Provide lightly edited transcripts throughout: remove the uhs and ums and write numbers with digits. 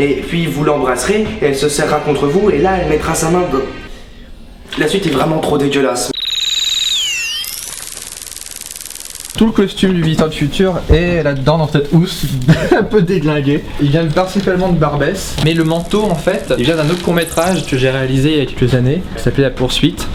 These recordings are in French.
et puis vous l'embrasserez, et elle se serrera contre vous, et là elle mettra sa main dans... La suite est vraiment trop dégueulasse. Tout le costume du visiteur du futur est là-dedans dans cette housse un peu déglinguée. Il vient principalement de Barbès. Mais le manteau en fait, il vient d'un autre court-métrage que j'ai réalisé il y a quelques années, qui s'appelait La Poursuite.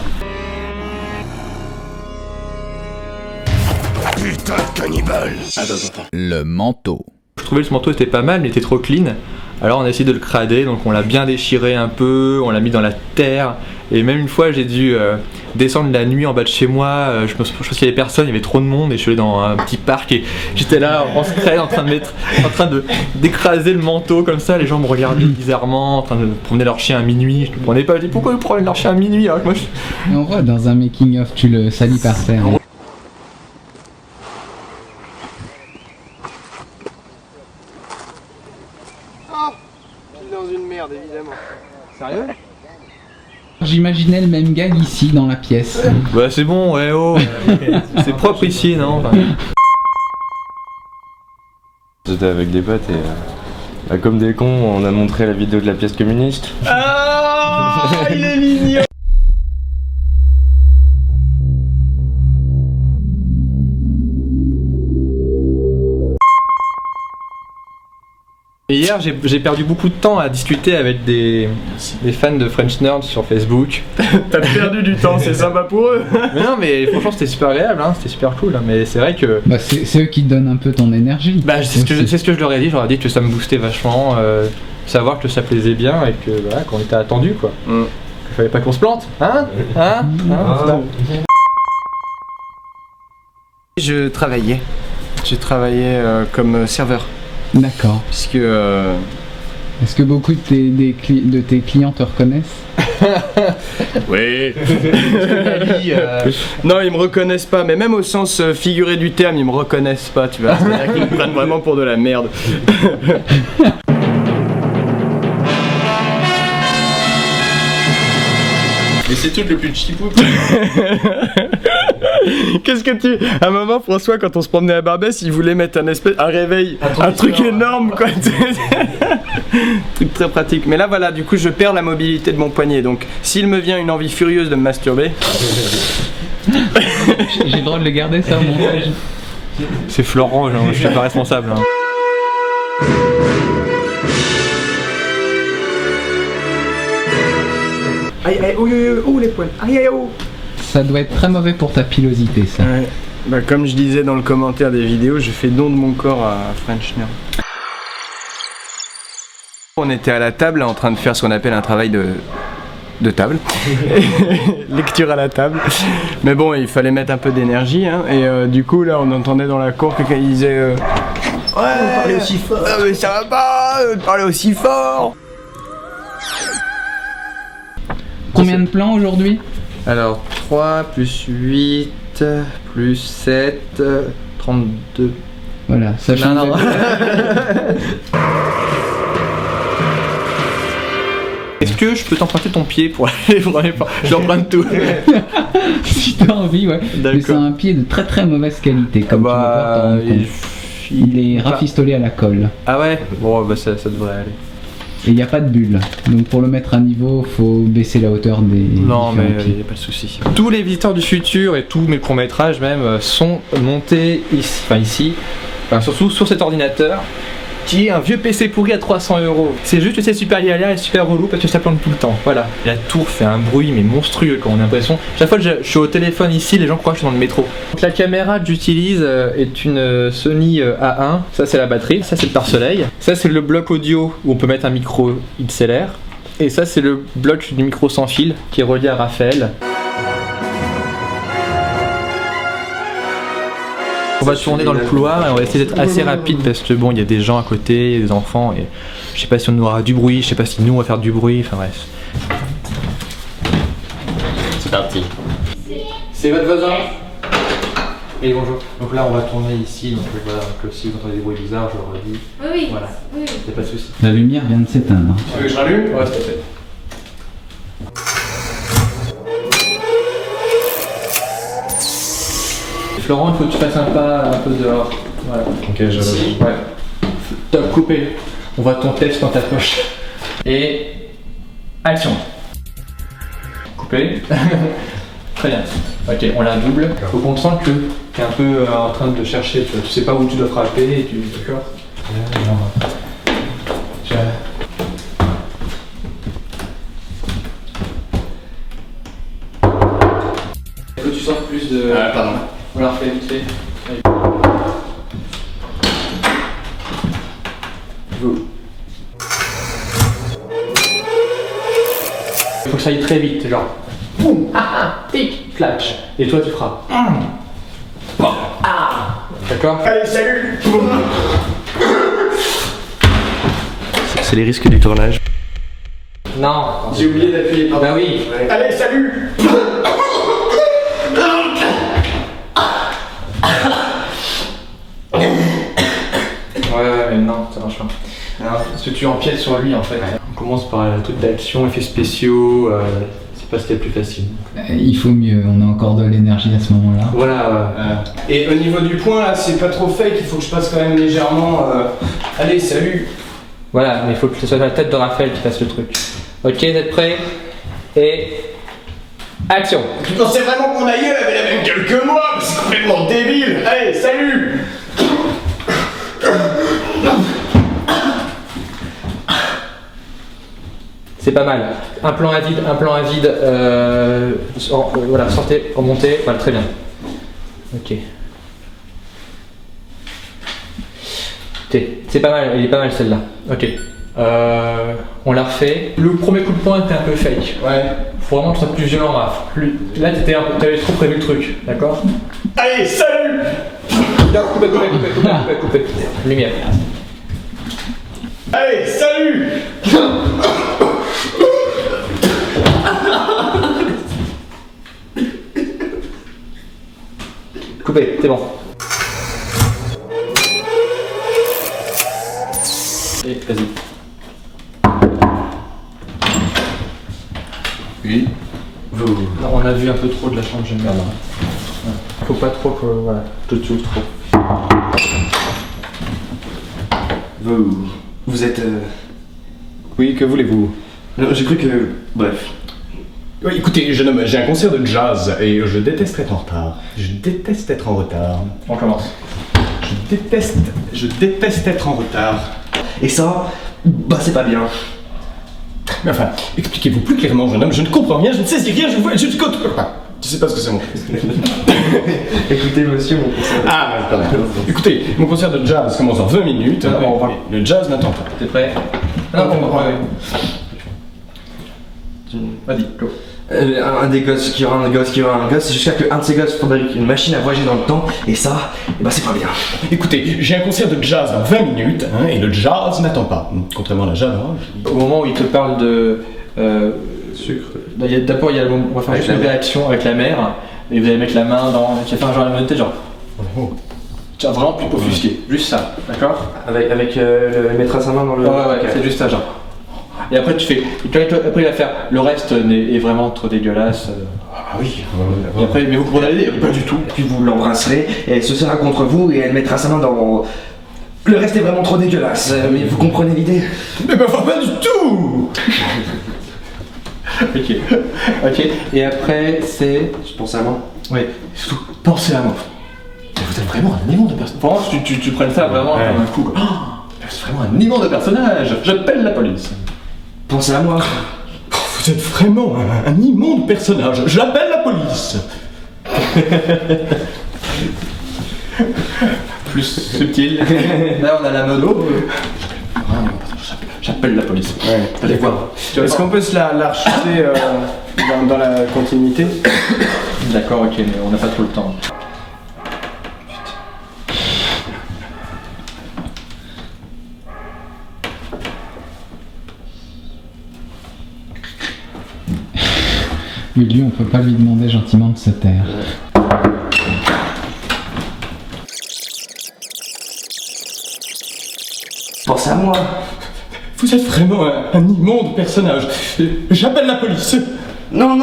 Putain de cannibale. Attends. Le manteau. Je trouvais que ce manteau était pas mal, mais il était trop clean. Alors on a essayé de le crader, donc on l'a bien déchiré un peu, on l'a mis dans la terre. Et même une fois j'ai dû descendre la nuit en bas de chez moi, je pense qu'il y avait personne, il y avait trop de monde et je suis allé dans un petit parc et j'étais là en secret en train d'écraser le manteau comme ça, les gens me regardaient bizarrement, en train de promener leur chien à minuit, je ne comprenais pas, je dis pourquoi ils prennent leur chien à minuit alors que moi je... On voit dans un making of, tu le salis par terre. Dans une merde évidemment. Sérieux ? J'imaginais le même gag ici dans la pièce. Bah c'est bon, ouais oh, c'est propre ici non enfin... J'étais avec des potes et comme des cons on a montré la vidéo de la pièce communiste. Ah, il est mignon. Hier, j'ai perdu beaucoup de temps à discuter avec des fans de French Nerd sur Facebook. T'as perdu du temps, c'est sympa pour eux. Mais non, mais franchement, c'était super agréable, hein, c'était super cool. Hein, mais c'est vrai que. Bah, c'est eux qui te donnent un peu ton énergie. Bah, c'est ce que je leur ai dit. Je leur ai dit que ça me boostait vachement, savoir que ça plaisait bien et que voilà, qu'on était attendu quoi. Qu'il fallait pas qu'on se plante, hein. Je travaillais comme serveur. D'accord. Puisque Est-ce que beaucoup de tes clients te reconnaissent? oui. Non, ils me reconnaissent pas, mais même au sens figuré du terme, ils me reconnaissent pas, tu vois. C'est-à-dire qu'ils me prennent vraiment pour de la merde. Mais c'est tout le plus chipou. Qu'est-ce que tu... À un moment, François, quand on se promenait à Barbès, il voulait mettre un réveil, un truc énorme, quoi. Truc très pratique. Mais là, voilà, du coup, je perds la mobilité de mon poignet. Donc, s'il me vient une envie furieuse de me masturber... J'ai le droit de le garder, ça, au montage. C'est Florent, genre, je suis pas responsable. Hein. Aïe, aïe, oh, les poils. Aïe, aïe, oh. Ça doit être très mauvais pour ta pilosité, ça. Ouais. Bah, comme je disais dans le commentaire des vidéos, je fais don de mon corps à French Nerd. On était à la table en train de faire ce qu'on appelle un travail de table. Lecture à la table. Mais bon, il fallait mettre un peu d'énergie. Hein, et du coup, là, on entendait dans la cour quelqu'un qui disait ouais, parlez aussi fort. Mais ça va pas, parlez aussi fort. Combien de plans aujourd'hui? Alors 3 plus 8 plus 7, 32. Voilà, ça change. Non. Est-ce que je peux t'emprunter ton pied pour aller vraiment pas? J'emprunte tout. Si t'as envie, ouais. Mais c'est un pied de très très mauvaise qualité, comme tu vas pouvoir t'en rendre compte. Il est rafistolé à la colle. Ah ouais? Bon, bah ça devrait aller. Et il n'y a pas de bulle. Donc pour le mettre à niveau, faut baisser la hauteur des. Non, mais pieds. il n'y a pas de souci. Tous les visiteurs du futur et tous mes courts-métrages même sont montés ici, surtout sur cet ordinateur qui est un vieux PC pourri à 300 €. C'est juste que c'est super galère et super relou parce que ça plante tout le temps. Voilà. La tour fait un bruit mais monstrueux quand on a l'impression. Chaque fois que je suis au téléphone ici, les gens croient que je suis dans le métro. Donc la caméra que j'utilise est une Sony A1. Ça c'est la batterie, ça c'est le pare-soleil. Ça c'est le bloc audio où on peut mettre un micro XLR. Et ça c'est le bloc du micro sans fil qui est relié à Raphaël. On va tourner dans le couloir et on va essayer d'être assez rapide parce que bon, il y a des gens à côté, il y a des enfants et je sais pas si on aura du bruit, je sais pas si nous on va faire du bruit, enfin bref. C'est parti. C'est votre voisin? Oui, bonjour. Donc là on va tourner ici, donc voilà, donc si vous entendez des bruits bizarres, je le redis. Oui, voilà. Oui. Y a pas de souci. La lumière vient de s'éteindre. Tu veux que je rallume? Ouais, c'est fait. Florent, il faut que tu fasses un pas un peu dehors. Voilà. Ok, je... Ouais. Top, coupé. On voit ton texte dans ta poche. Et action. Coupé. Très bien. Ok, on la double. Faut qu'on sente que tu es un peu en train de chercher, tu sais pas où tu dois frapper, et tu... D'accord. Faut que tu sentes plus de... pardon. On la refait vite fait. Il faut que ça aille très vite, genre boum, tic, flash. Et toi tu feras d'accord. Allez, salut. C'est les risques du tournage. Non, J'ai oublié d'appuyer. bah oui. Ouais. Allez, salut. Ouais, mais non, ça marche pas. Alors, parce que tu empiètes sur lui en fait. On commence par un truc d'action, effets spéciaux, c'est pas ce qu'il y a de plus facile. Il faut mieux, on a encore de l'énergie à ce moment-là. Voilà. Et au niveau du point là, c'est pas trop fake, il faut que je passe quand même légèrement. Allez, salut. Voilà, mais il faut que ce soit la tête de Raphaël qui fasse le truc. Ok, vous êtes prêts? Et action. Tu pensais vraiment que mon aïeul avait la même gueule que moi? Mais c'est complètement débile. Allez, salut. C'est pas mal. Un plan à vide, voilà, sortez, remontez, voilà, très bien. Ok. C'est pas mal, il est pas mal celle-là. Ok. On la refait. Le premier coup de poing était un peu fake. Ouais. Faut vraiment que ce soit plus violent, Raph. Là, t'avais trop prévu le truc, d'accord? Allez, salut. Coupez. Lumière. Allez, salut. Coupé, c'est bon. Et vas-y. Oui. Non, on a vu un peu trop de la chambre générale. Faut pas trop que. Voilà, tout de suite trop. Vous êtes... Oui, que voulez-vous? Non, j'ai cru que... Bref. Oui, écoutez, jeune homme, j'ai un concert de jazz et je déteste être en retard. Je déteste être en retard. On commence. Je déteste être en retard. Et ça, bah c'est pas bien. Mais enfin, expliquez-vous plus clairement, jeune homme, je ne comprends rien, je ne saisis rien, je vois, je ne tu sais pas ce que c'est mon Écoutez monsieur, mon concert... Ah, pardon. Écoutez, mon concert de jazz commence dans 20 minutes, hein, le jazz n'attend pas. T'es prêt? Non, vas-y, go. Un des gosses qui aura un gosse, jusqu'à que un de ces gosses fabrique une machine à voyager dans le temps, et ça, bah c'est pas bien. Écoutez, j'ai un concert de jazz dans 20 minutes, hein, et le jazz n'attend pas. Contrairement à la Java. Au moment où il te parle de sucre, d'abord il y a le moment, on va faire juste une réaction avec la mère, et vous allez mettre la main dans. Tu vas faire genre la même tête, genre. Tu vas vraiment plus offusqué, juste ça, d'accord? Avec mettre à sa main dans le... Ouais, c'est juste ça, genre. Et après tu fais. Après il va faire. Le reste est vraiment trop dégueulasse. Ah oui. Et après, mais vous comprenez l'idée? Pas du tout. Puis vous l'embrasserez, et elle se serra contre vous, et elle mettra sa main dans... Le reste est vraiment trop dégueulasse, mais vous comprenez l'idée? Mais bah pas du tout. Ok. Et après c'est. Je pense à moi. Oui. Surtout, pensez à moi. Vous êtes vraiment un aimant de personnage. Vraiment, tu prennes ça vraiment comme un coup. Oh, c'est vraiment un aimant de personnage. J'appelle la police. Pensez à moi. Vous êtes vraiment un immonde personnage. J'appelle la police. Plus subtil. Là, on a la mono. J'appelle la police. Ouais. Allez voir. Est-ce qu'on peut se la rechuter dans la continuité? D'accord, ok, mais on n'a pas trop le temps. Mais lui, on peut pas lui demander gentiment de se taire. Pensez à moi. Vous êtes vraiment un immonde personnage. J'appelle la police. Non,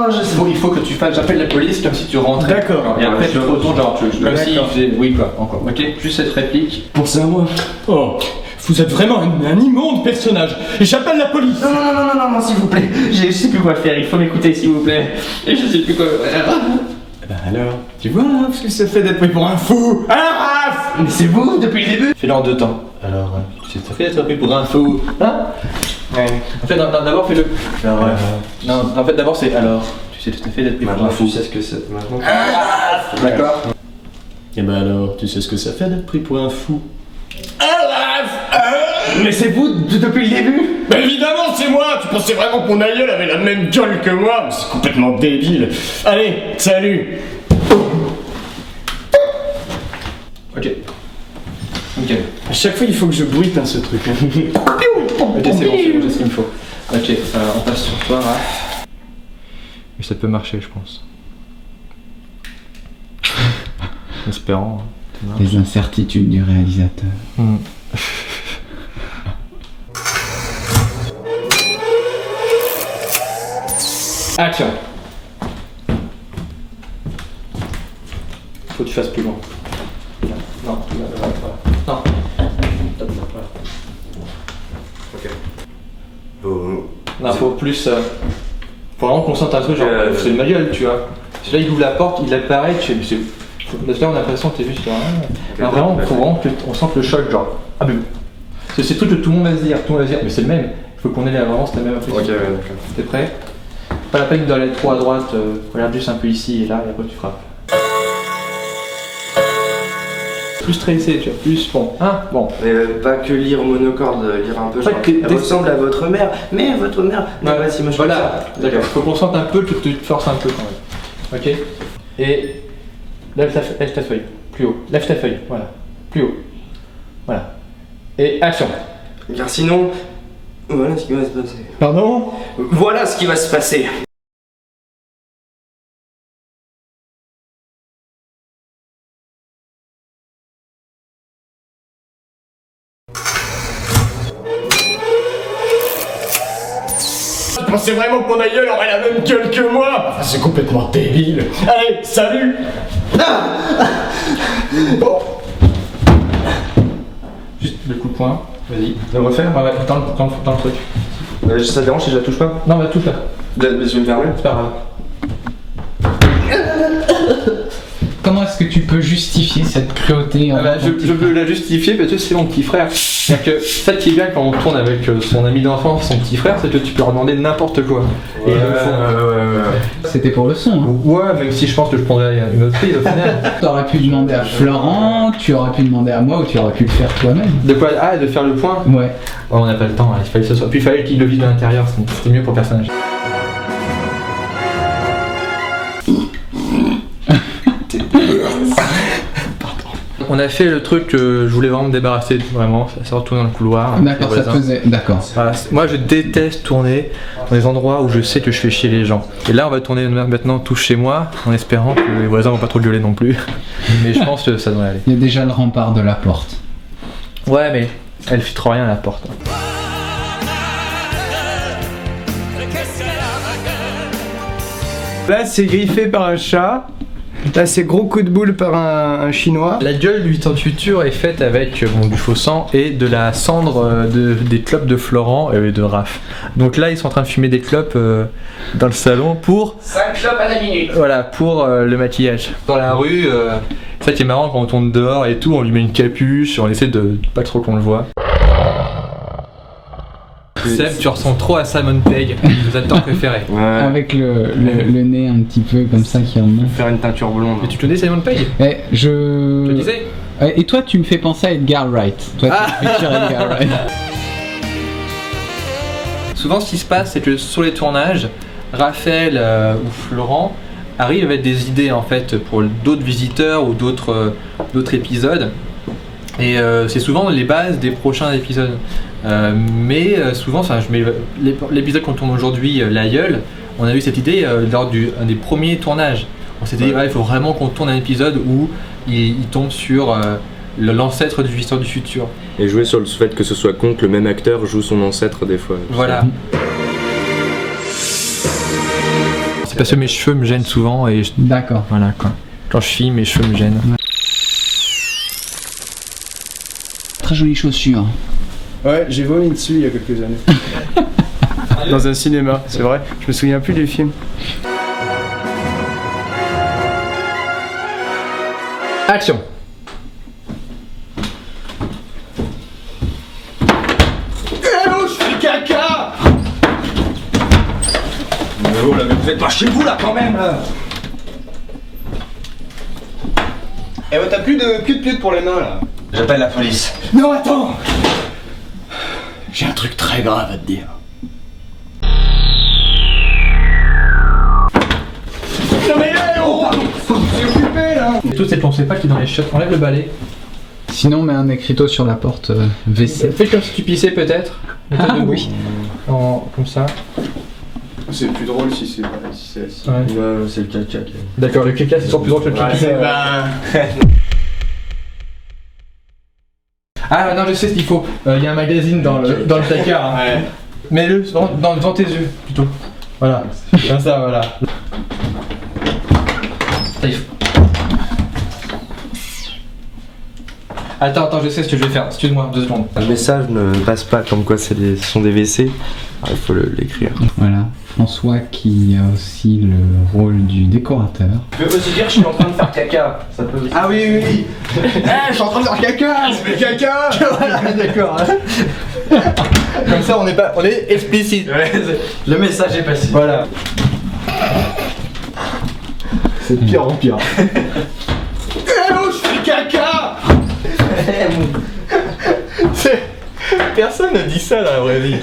je sais. Il faut que tu fasses j'appelle la police comme si tu rentrais. D'accord. Et après tu te retournes genre comme si il D'accord. faisait oui quoi encore. Ok, juste cette réplique. Pensez à moi. Oh, Vous êtes vraiment un immonde personnage. Et j'appelle la police. Non, s'il vous plaît. Je sais plus quoi faire, il faut m'écouter, s'il vous plaît. Et je sais plus quoi faire. Eh ben alors, tu vois ce que ça fait d'être pris pour un fou. Hein, Raph? Mais c'est vous, depuis le début. Fais-le en 2 temps. Alors, tu sais, ça fait d'être pris pour un fou. Hein? Ouais. En fait, d'abord fais-le. Alors, non, en fait, d'abord c'est alors. Tu sais, tout à fait d'être pris pour un fou. Tu sais ce que c'est. Maintenant. D'accord. Et ben alors, tu sais ce que ça fait d'être pris pour un fou? Mais c'est vous, depuis le début. Mais évidemment, c'est moi. Tu pensais vraiment que mon aïeul avait la même gueule que moi? Mais c'est complètement débile. Allez, salut. Ok. Nickel. À chaque fois, il faut que je bruite ce truc. Ok, c'est bon, c'est ce qu'il me faut. Ok, on passe sur toi, là. Et ça peut marcher, je pense. En espérant. Les incertitudes du réalisateur. Action. Faut que tu fasses plus loin. Non, voilà. Non. Top, voilà. Ok. Non, faut plus. Faut vraiment qu'on sente un truc, genre, c'est de ma gueule, tu vois. Parce que là, il ouvre la porte, il apparaît, tu sais. Parce que là, on a l'impression que t'es juste. Alors, vraiment, faut vraiment qu'on sente le choc, genre. Ah, mais. C'est le truc que tout le monde va se dire, mais c'est le même. Il faut qu'on ait vraiment cette même impression. Ok, ouais, d'accord. T'es prêt? Pas la peine d'aller trop à droite, regarde juste un peu ici et là, et après tu frappes. Plus stressé, tu vois, plus bon. Hein? Bon. Mais pas que lire monocorde, lire un peu. Genre, Elle ressemble à votre mère, mais votre mère. Non, Ouais, vas-y, moi je voilà, d'accord. Faut qu'on sente un peu, que tu te forces un peu quand même. Ok? Et lève ta feuille, plus haut. Lève ta feuille, voilà. Plus haut. Voilà. Et action. Car sinon, voilà ce qui va se passer. Pardon? Voilà ce qui va se passer. Tu pensais vraiment que mon aïeul aurait la même gueule que moi? Enfin, c'est complètement débile. Allez, salut. Bon. Juste le coup de poing. Vas-y. On va refaire? Ouais, dans le truc. Ça te dérange si je la touche pas? Non, bah touche là. Je vais me fermer. C'est pas grave. Comment est-ce que tu peux justifier cette cruauté en Je peux la justifier parce que c'est mon petit frère. C'est-à-dire que ça qui est bien quand on tourne avec son ami d'enfance, son petit frère, c'est que tu peux leur demander n'importe quoi. Et ils le font. C'était pour le son. Hein. Ouais, même si je pense que je prendrais une autre prise au final. T'aurais pu demander à Florent, tu aurais pu demander à moi ou tu aurais pu le faire toi-même. De quoi? Ah, de faire le point? Ouais. Oh, on n'a pas le temps, il fallait que ce soit. Puis il fallait qu'il le vise de l'intérieur, c'était mieux pour le personnage. On a fait le truc que je voulais vraiment me débarrasser, vraiment, ça sort tout dans le couloir. D'accord, ça te faisait. D'accord. Voilà, moi je déteste tourner dans des endroits où je sais que je fais chier les gens. Et là on va tourner maintenant tous chez moi, en espérant que les voisins vont pas trop gueuler non plus. Mais je pense que ça devrait aller. Il y a déjà le rempart de la porte. Ouais, mais elle filtre rien à la porte. Là, c'est griffé par un chat. Là, c'est gros coup de boule par un chinois. La gueule du 8 ans de futur est faite avec du faux sang et de la cendre des clopes de Florent et de Raph. Donc là, ils sont en train de fumer des clopes dans le salon pour 5 clopes à la minute. voilà, pour le maquillage. Dans la rue, ça qui est marrant quand on tourne dehors et tout, on lui met une capuche, on essaie de pas trop qu'on le voit. Seb, tu ressembles trop à Simon Pegg, nos acteurs préférés. Ouais. Avec le nez un petit peu comme ça qui remonte. Faire une teinture blonde. Mais tu connais Simon Pegg? Eh, Tu le disais? Et toi, tu me fais penser à Edgar Wright. Toi, tu me fais sur Edgar Wright. Souvent, ce qui se passe, c'est que sur les tournages, Raphaël ou Florent arrivent avec des idées en fait pour d'autres visiteurs ou d'autres épisodes. Et c'est souvent les bases des prochains épisodes. Mais souvent, je mets l'épisode qu'on tourne aujourd'hui, l'aïeul, on a eu cette idée lors un des premiers tournages. On s'était dit, il faut vraiment qu'on tourne un épisode où il tombe sur l'ancêtre du visiteur du futur. Et jouer sur le fait que ce soit con que le même acteur joue son ancêtre des fois. Voilà. C'est parce que mes cheveux me gênent souvent et D'accord. voilà quoi. Quand je filme, mes cheveux me gênent. Très jolies chaussures. Ouais, j'ai vomi dessus il y a quelques années. Dans un cinéma, c'est vrai. Je me souviens plus du film. Action. Oh, je fais caca! Mais oh là, mais vous êtes pas chez vous là quand même là! Eh ouais, t'as plus de pute pour les mains là. J'appelle la police. Non, attends! J'ai un truc très grave à te dire. Non mais oh, pardon! C'est occupé là! Toute cette pensée pas qui est dans les chiottes, enlève le balai. Sinon, mets un écriteau sur la porte WC. Fais comme si tu pissais peut-être. Mets-toi debout. oui. Comme ça. C'est plus drôle si c'est assis. Ouais. Ouais, c'est le caca. D'accord, le caca c'est toujours plus drôle que le pipi. Ah non, je sais ce qu'il faut. Il y a un magazine dans le placard. Hein. Ouais. Mets-le devant tes yeux plutôt. Voilà. Comme ça, voilà. Ça y est. Attends, je sais ce que je vais faire. Excuse-moi, 2 secondes. Le message ne passe pas comme quoi ce sont des WC. Alors, il faut l'écrire. Voilà. François qui a aussi le rôle du décorateur. Je peux aussi dire que je suis en train de faire caca. Ça peut aussi. Ah oui, oui! Je suis en train de faire caca! Je fais caca! Voilà, d'accord. Comme ça, on est explicite. Ouais, le message est passé. Voilà. C'est de pire en pire. Eh oh, je fais caca! Personne ne dit ça dans la vraie vie.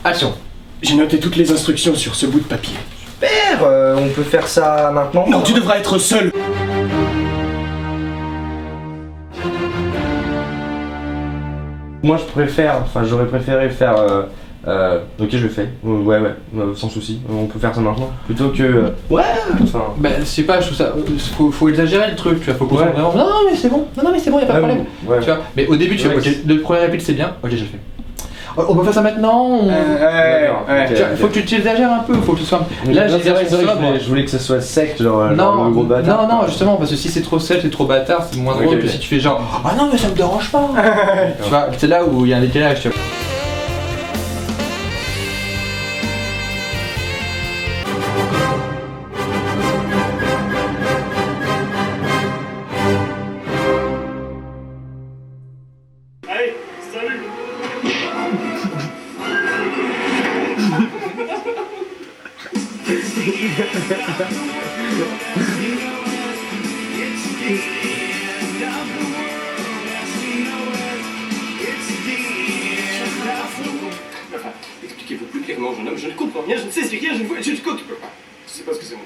Action. J'ai noté toutes les instructions sur ce bout de papier. Super, on peut faire ça maintenant? Non, tu devras être seul! Moi, j'aurais préféré faire. Ok, je le fais. Ouais, sans souci. On peut faire ça maintenant. Plutôt que. Ouais! Enfin. Bah, je sais pas, je trouve ça. Faut exagérer le truc, tu vois. Faut qu'on soit vraiment. Non, mais c'est bon. Non, mais c'est bon, y a pas de problème. Ouais. Tu vois. Mais au début, tu vois, ok, le premier répit c'est bien. Ok, je le fais. On peut faire ça maintenant. D'accord. ouais. Ok, Tu vois, ok. faut que tu exagères un peu. Faut que tu sois. Là, Là, c'est vrai que sobre. je voulais que ce soit sec, genre Non, le gros bâtard. non, justement, parce que si c'est trop sec, c'est trop bâtard, c'est moins drôle Ok, que ok. si tu fais genre ah non, mais ça me dérange pas. Tu vois, c'est là où il y a un décalage, tu vois. Expliquez-vous plus clairement, jeune homme, je ne comprends rien, je ne sais rien, je ne vois, je ne sais pas ce que c'est mon